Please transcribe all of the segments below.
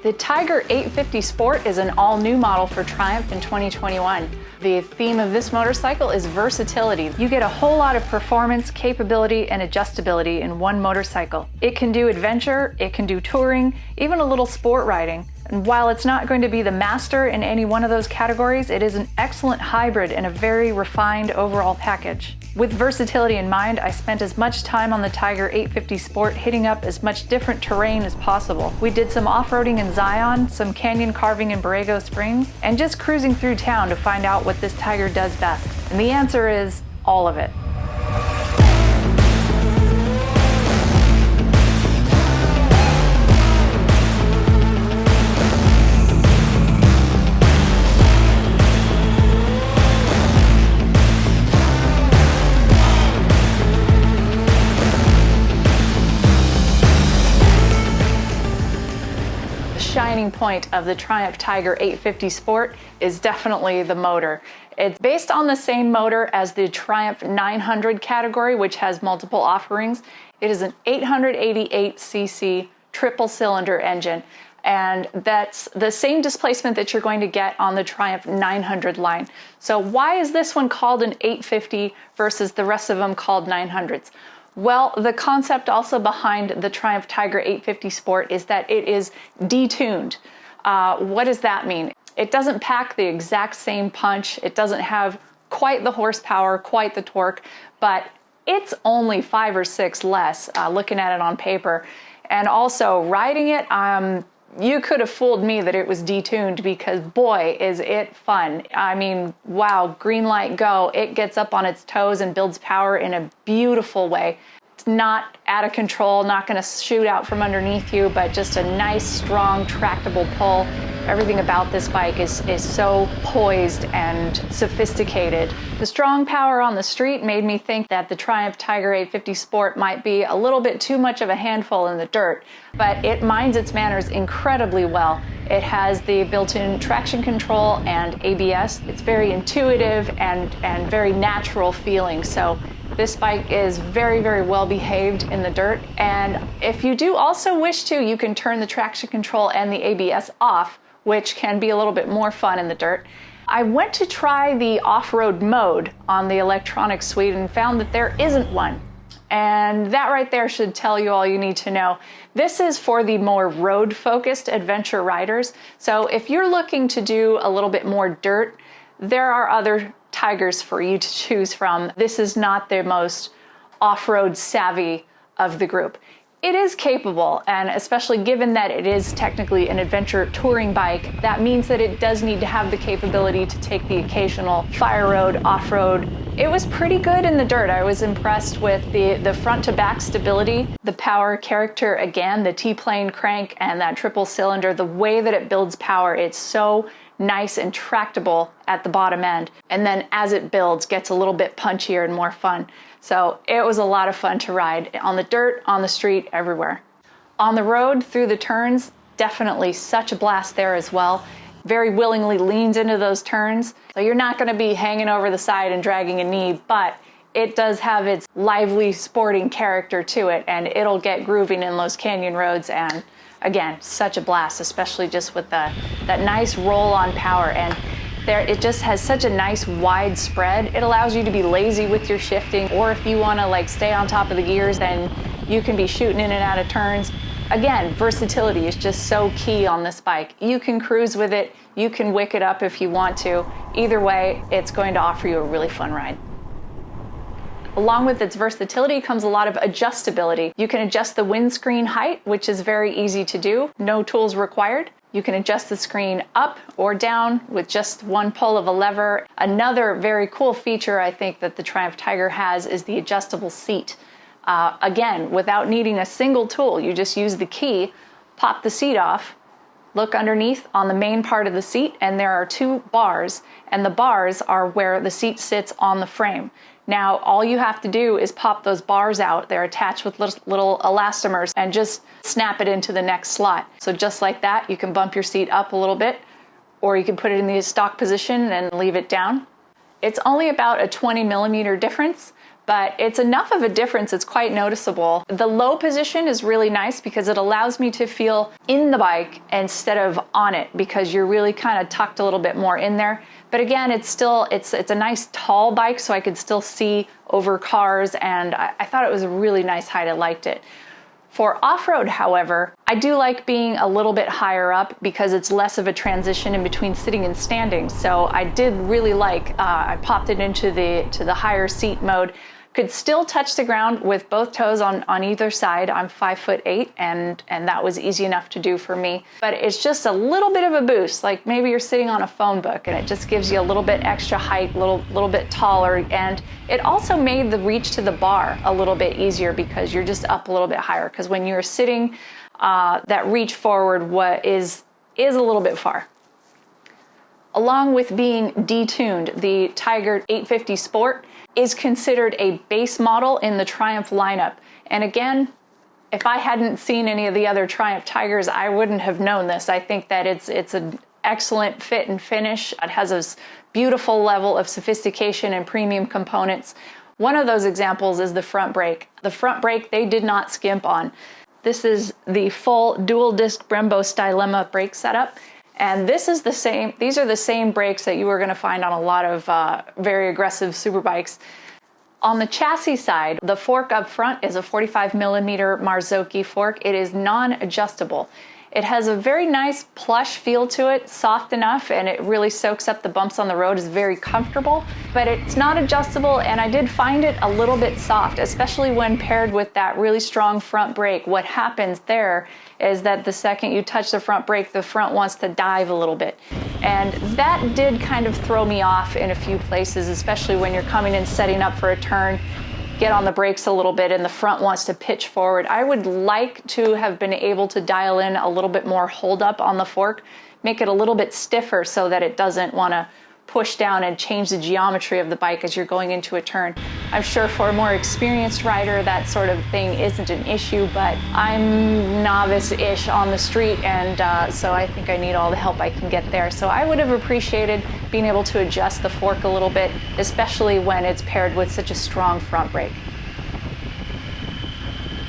The Tiger 850 Sport is an all-new model for Triumph in 2021. The theme of this motorcycle is versatility. You get a whole lot of performance, capability, and adjustability in one motorcycle. It can do adventure, it can do touring, even a little sport riding. And while it's not going to be the master in any one of those categories, it is an excellent hybrid and a very refined overall package. With versatility in mind, I spent as much time on the Tiger 850 Sport hitting up as much different terrain as possible. We did some off-roading in Zion, some canyon carving in Borrego Springs, and just cruising through town to find out what this Tiger does best. And the answer is all of it. Shining point of the Triumph Tiger 850 Sport is definitely the motor. It's based on the same motor as the Triumph 900 category, which has multiple offerings. It is an 888cc triple cylinder engine, and that's the same displacement that you're going to get on the Triumph 900 line. So why is this one called an 850 versus the rest of them called 900s? Well, the concept also behind the Triumph Tiger 850 Sport is that it is detuned. What does that mean? It doesn't pack the exact same punch. It doesn't have quite the horsepower, quite the torque, but it's only 5 or 6 less looking at it on paper. And also riding it, you could have fooled me that it was detuned, because boy, is it fun. I mean, wow, green light go. It gets up on its toes and builds power in a beautiful way. It's not out of control, not going to shoot out from underneath you, but just a nice, strong, tractable pull. Everything about this bike is so poised and sophisticated. The strong power on the street made me think that the Triumph Tiger 850 Sport might be a little bit too much of a handful in the dirt, but it minds its manners incredibly well. It has the built-in traction control and ABS. It's very intuitive and very natural feeling. So this bike is very, very well behaved in the dirt. And if you do also wish to, you can turn the traction control and the ABS off, which can be a little bit more fun in the dirt. I went to try the off-road mode on the electronic suite and found that there isn't one. And that right there should tell you all you need to know. This is for the more road-focused adventure riders. So if you're looking to do a little bit more dirt, there are other Tigers for you to choose from. This is not the most off-road savvy of the group. It is capable, and especially given that it is technically an adventure touring bike, that means that it does need to have the capability to take the occasional fire road, off-road. It was pretty good in the dirt. I was impressed with the front to back stability, the power character, again, the T-plane crank and that triple cylinder, the way that it builds power, it's so nice and tractable at the bottom end. And then as it builds, gets a little bit punchier and more fun. So it was a lot of fun to ride on the dirt, on the street, everywhere. On the road, through the turns, definitely such a blast there as well. Very willingly leans into those turns. So you're not going to be hanging over the side and dragging a knee, but it does have its lively sporting character to it, and it'll get grooving in those canyon roads. And again, such a blast, especially just with that nice roll on power. And it just has such a nice wide spread. It allows you to be lazy with your shifting, or if you want to like stay on top of the gears, then you can be shooting in and out of turns. Again, versatility is just so key on this bike. You can cruise with it, you can wick it up if you want to. Either way, it's going to offer you a really fun ride. Along with its versatility comes a lot of adjustability. You can adjust the windscreen height, which is very easy to do, no tools required. You can adjust the screen up or down with just one pull of a lever. Another very cool feature I think that the Triumph Tiger has is the adjustable seat. Again, without needing a single tool, you just use the key, pop the seat off, look underneath on the main part of the seat, and there are 2 bars, and the bars are where the seat sits on the frame. Now, all you have to do is pop those bars out. They're attached with little elastomers, and just snap it into the next slot. So just like that, you can bump your seat up a little bit, or you can put it in the stock position and leave it down. It's only about a 20 millimeter difference, but it's enough of a difference, it's quite noticeable. The low position is really nice because it allows me to feel in the bike instead of on it, because you're really kind of tucked a little bit more in there. But again, it's a nice tall bike, so I could still see over cars, and I thought it was a really nice height. I liked it. For off-road, however, I do like being a little bit higher up because it's less of a transition in between sitting and standing. So I did really like, I popped it into the higher seat mode. Could still touch the ground with both toes on either side. I'm 5'8", and that was easy enough to do for me. But it's just a little bit of a boost, like maybe you're sitting on a phone book and it just gives you a little bit extra height, little bit taller, and it also made the reach to the bar a little bit easier because you're just up a little bit higher. Because when you're sitting, that reach forward is a little bit far. Along with being detuned, the Tiger 850 Sport is considered a base model in the Triumph lineup. And again, if I hadn't seen any of the other Triumph Tigers, I wouldn't have known this. I think that it's an excellent fit and finish. It has a beautiful level of sophistication and premium components. One of those examples is the front brake. The front brake they did not skimp on. This is the full dual disc Brembo Stylema brake setup. And these are the same brakes that you are going to find on a lot of very aggressive superbikes. On the chassis side, the fork up front is a 45mm Marzocchi fork. It is non-adjustable. It has a very nice plush feel to it, soft enough, and it really soaks up the bumps on the road. It's very comfortable, but it's not adjustable, and I did find it a little bit soft, especially when paired with that really strong front brake. What happens there is that the second you touch the front brake, the front wants to dive a little bit. And that did kind of throw me off in a few places, especially when you're coming in setting up for a turn, get on the brakes a little bit and the front wants to pitch forward. I would like to have been able to dial in a little bit more hold up on the fork, make it a little bit stiffer so that it doesn't want to push down and change the geometry of the bike as you're going into a turn. I'm sure for a more experienced rider that sort of thing isn't an issue, but I'm novice-ish on the street, and so I think I need all the help I can get there. So I would have appreciated being able to adjust the fork a little bit, especially when it's paired with such a strong front brake.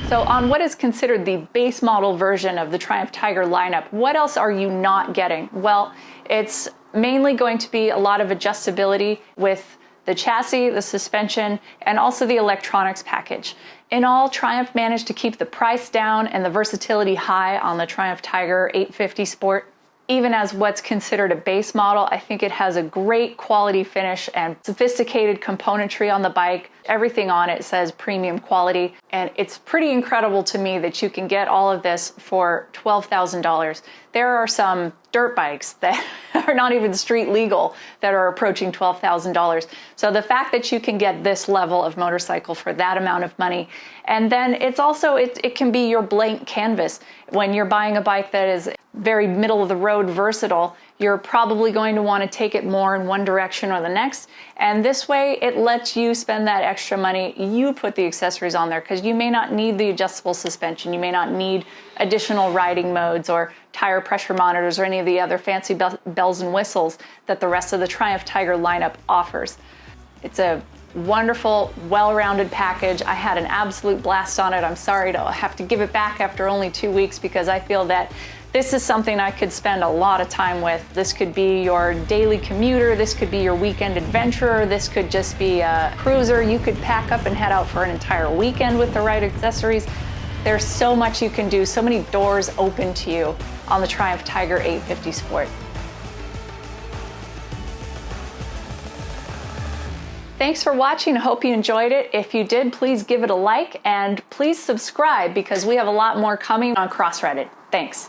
So on what is considered the base model version of the Triumph Tiger lineup, what else are you not getting? Well, it's mainly going to be a lot of adjustability with the chassis, the suspension, and also the electronics package. In all, Triumph managed to keep the price down and the versatility high on the Triumph Tiger 850 Sport. Even as what's considered a base model, I think it has a great quality finish and sophisticated componentry on the bike. Everything on it says premium quality, and it's pretty incredible to me that you can get all of this for $12,000. There are some dirt bikes that are not even street legal that are approaching $12,000. So the fact that you can get this level of motorcycle for that amount of money, and then it's also, it can be your blank canvas. When you're buying a bike that is very middle of the road versatile, you're probably going to want to take it more in one direction or the next. And this way it lets you spend that extra money. You put the accessories on there because you may not need the adjustable suspension. You may not need additional riding modes or tire pressure monitors or any of the other fancy bells and whistles that the rest of the Triumph Tiger lineup offers. It's a wonderful, well-rounded package. I had an absolute blast on it. I'm sorry to have to give it back after only 2 weeks because I feel that this is something I could spend a lot of time with. This could be your daily commuter, this could be your weekend adventurer, this could just be a cruiser. You could pack up and head out for an entire weekend with the right accessories. There's so much you can do, so many doors open to you on the Triumph Tiger 850 Sport. Thanks for watching. I hope you enjoyed it. If you did, please give it a like and please subscribe because we have a lot more coming on Cross-Reddit. Thanks.